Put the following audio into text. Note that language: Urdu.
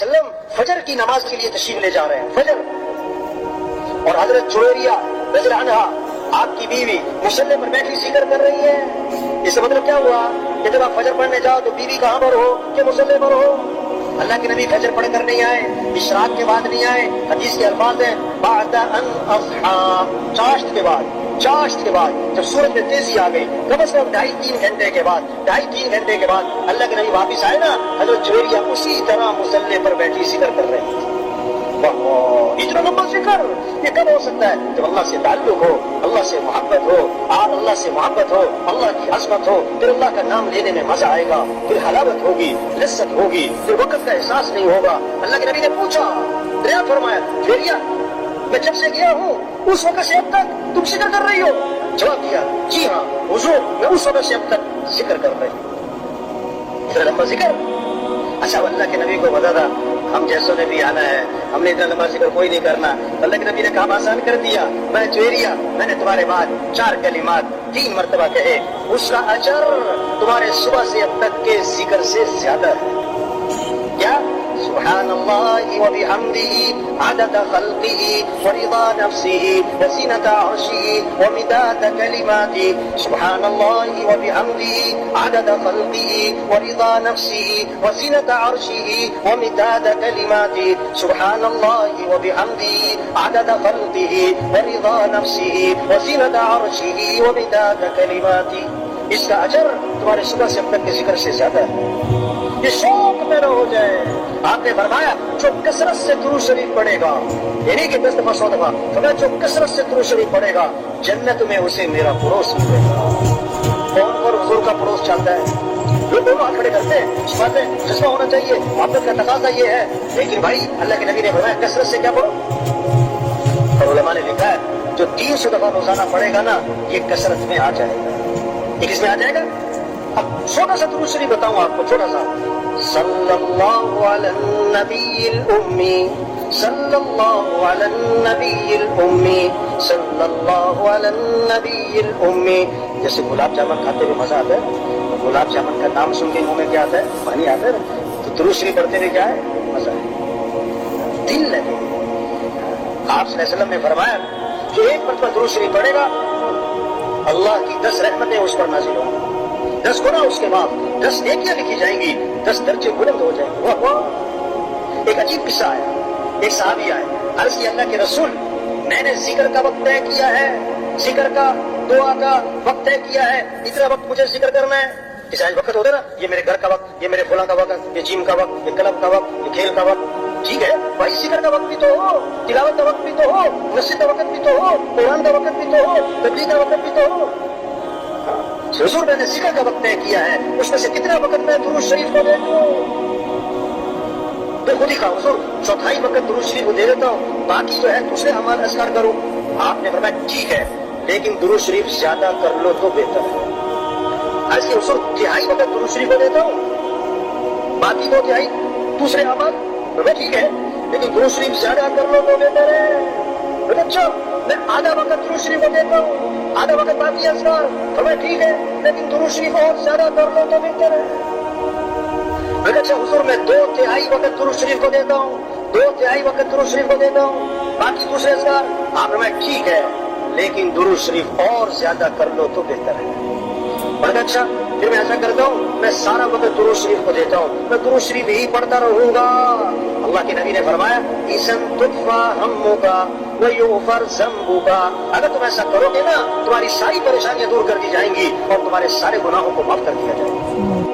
علیہ وسلم فجر کی نماز کے لیے تشریف لے جا رہے ہیں، فجر، اور حضرت جویریہ رضی اللہ عنہا آپ کی بیوی مصلی پر بیٹھی ذکر کر رہی ہے۔ اس کا مطلب کیا ہوا کہ جب آپ فجر پڑھنے جاؤ تو بیوی کہاں پر ہو کہ مصلی پر ہو؟ اللہ کے نبی فجر پڑھ کر نہیں آئے، اشراق کے بعد نہیں آئے، حدیث کے الفاظ ہیں بعد ان اصحى، چاشت کے بعد، چاشت کے بعد جب سورج میں تیزی آ گئی، کم از کم 2.5-3 گھنٹے کے بعد، 2.5-3 گھنٹے کے بعد اللہ کے نبی واپس آئے نا، حضرت جویریہ اسی طرح مصلی پر بیٹھی ذکر کر رہی تھی۔ اتنا لمبا ذکر یہ کب ہو سکتا ہے؟ جب اللہ سے تعلق ہو، اللہ سے محبت ہو، اور اللہ سے محبت ہو، اللہ کی عظمت ہو، پھر اللہ کا نام لینے میں مزہ آئے گا، پھر حلاوت ہوگی، لذت ہوگی، پھر وقت کا احساس نہیں ہوگا۔ اللہ کے نبی نے پوچھا، دریا فرمایا جویریہ میں جب سے گیا ہوں اس وقت سے اب تک تم ذکر کر رہی ہو؟ جواب دیا جی ہاں حضور، میں اس وقت سے اب تک ذکر کر رہی ہوں۔ اتنا لمبا ذکر؟ اچھا اللہ کے نبی کو بتا تھا ہم جیسوں نے بھی آنا ہے، ہم نے اتنا لمبا ذکر کوئی نہیں کرنا۔ اللہ کے نبی نے کام آسان کر دیا، میں جویریہ میں نے تمہارے بعد 4 کلمات 3 مرتبہ کہے، اس کا اجر تمہارے صبح سے اب تک کے ذکر سے زیادہ ہے۔ کیا؟ سبحان اللہ وبحمدہ عدد خلقہ ورضا نفسہ وزینۃ عرشہ ومداد کلماتہ۔ سبحان اللہ وبحمدہ عدد خلقہ ورضا نفسہ وزینۃ عرشہ ومداد کلماتہ۔ سبحان اللہ وبحمدہ عدد خلقہ ورضا نفسہ وزینۃ عرشہ ومداد کلماتہ۔ اس کا اجر تمہارے صبح سے اب تک کے ذکر سے زیادہ ہے۔ یہ شوق پیدا ہو جائے۔ آپ نے فرمایا جو کثرت سے درود شریف پڑھے گا، یعنی کہ 10 دفعہ 100 دفعہ، فرمایا جو کثرت سے درود شریف پڑھے گا جنت میں اسے میرا پڑوس ملے گا۔ کون کون حضور کا پڑوس چاہتا ہے؟ لوگ دونوں ہاتھ کھڑے کرتے ہیں، اس بات ہے جذبہ ہونا چاہیے، محبت کا تقاضا یہ ہے۔ لیکن بھائی اللہ کے نبی نے فرمایا کثرت سے کیا پڑھو، اور علماء نے لکھا ہے جو 300 دفعہ روزانہ پڑھے گا نا یہ کثرت میں آ جائے گا۔ یہ کس میں آ جائے گا؟ اب چھوٹا سا درود شریف بتاؤں آپ کو، چھوٹا سا، صلی اللہ علی النبی الامی، صلی اللہ علی النبی الامی، صلی اللہ علی النبی الامی۔ جیسے گلاب جامن کھاتے ہوئے مزہ آتا ہے، گلاب جامن کا نام سن کے منہ میں کیا آتا ہے؟ پانی آتا ہے، تو درود شریف پڑھتے ہوئے کیا ہے؟ مزہ ہے، دل لگے۔ آپ صلی اللہ علیہ وسلم نے فرمایا جو 1 مرتبہ درود شریف پڑھے گا اللہ کی 10 رحمتیں اس پر نازل ہوں گی، 10 گناہ اس کے بعد، 10 نیکیاں لکھی جائیں گی، 10 درجے بلند ہو جائیں گے۔ واہ واہ! ایک عجیب قصہ آیا، ایک صحابی آئے، عرض کی اللہ کے رسول میں نے ذکر کا وقت طے کیا ہے، ذکر کا دعا کا وقت طے کیا ہے، اتنا وقت مجھے ذکر کرنا ہے۔ جیسے آج وقت ہوتا ہے نا، یہ میرے گھر کا وقت، یہ میرے فلاں کا وقت، یہ جم کا وقت، یہ کلب کا وقت، یہ کھیل کا وقت۔ ٹھیک ہے بھائی، ذکر کا وقت بھی تو ہو، تلاوت کا وقت بھی تو ہو، مسجد کا وقت بھی تو ہو، قرآن کا وقت بھی تو ہو، تبلیغ کا وقت بھی تو ہو۔ حضور میں نے ذکر کا وقت طے کیا ہے، اس میں سے کتنا وقت میں درود شریف کو دے دوں؟ میں خود ہی کہا حضور 1/4 وقت درود شریف کو دے دیتا ہوں، باقی جو ہے دوسرے اعمال اذکار کروں۔ آپ نے فرمایا ٹھیک ہے لیکن درود شریف زیادہ کر لو تو بہتر ہے۔ ایسے حضور 1/3 وقت درود شریف کو دیتا ہوں، باقی 2/3 دوسرے اعمال۔ میں ٹھیک ہے لیکن درود شریف زیادہ کر لو تو بہتر ہے۔ اچھا میں آدھا وقت درود شریف کو دیتا ہوں، آدھا وقت باقی اذکار۔ فرمایا ٹھیک ہے لیکن درود شریف اور زیادہ کر لو تو بہتر ہے۔ میں کہا اچھا حضور میں 2/3 وقت درود شریف کو دیتا ہوں، 2/3 وقت درود شریف کو دیتا ہوں، باقی دوسرے اذکار۔ آپ نے فرمایا ٹھیک ہے لیکن درود شریف اور زیادہ کر لو تو بہتر ہے۔ میں کہا اچھا پھر میں ایسا کرتا ہوں میں سارا وقت درود شریف کو دیتا ہوں، میں درود شریف ہی پڑھتا رہوں گا۔ اللہ کے نبی نے فرمایا اِذًا تُكْفَىٰ هَمُّكَ وَيُغْفَرْ ذَنبُكَ۔ اگر تم ایسا کرو گے نا تمہاری ساری پریشانیاں دور کر دی جائیں گی اور تمہارے سارے گناہوں کو معاف کر دیا جائے گا۔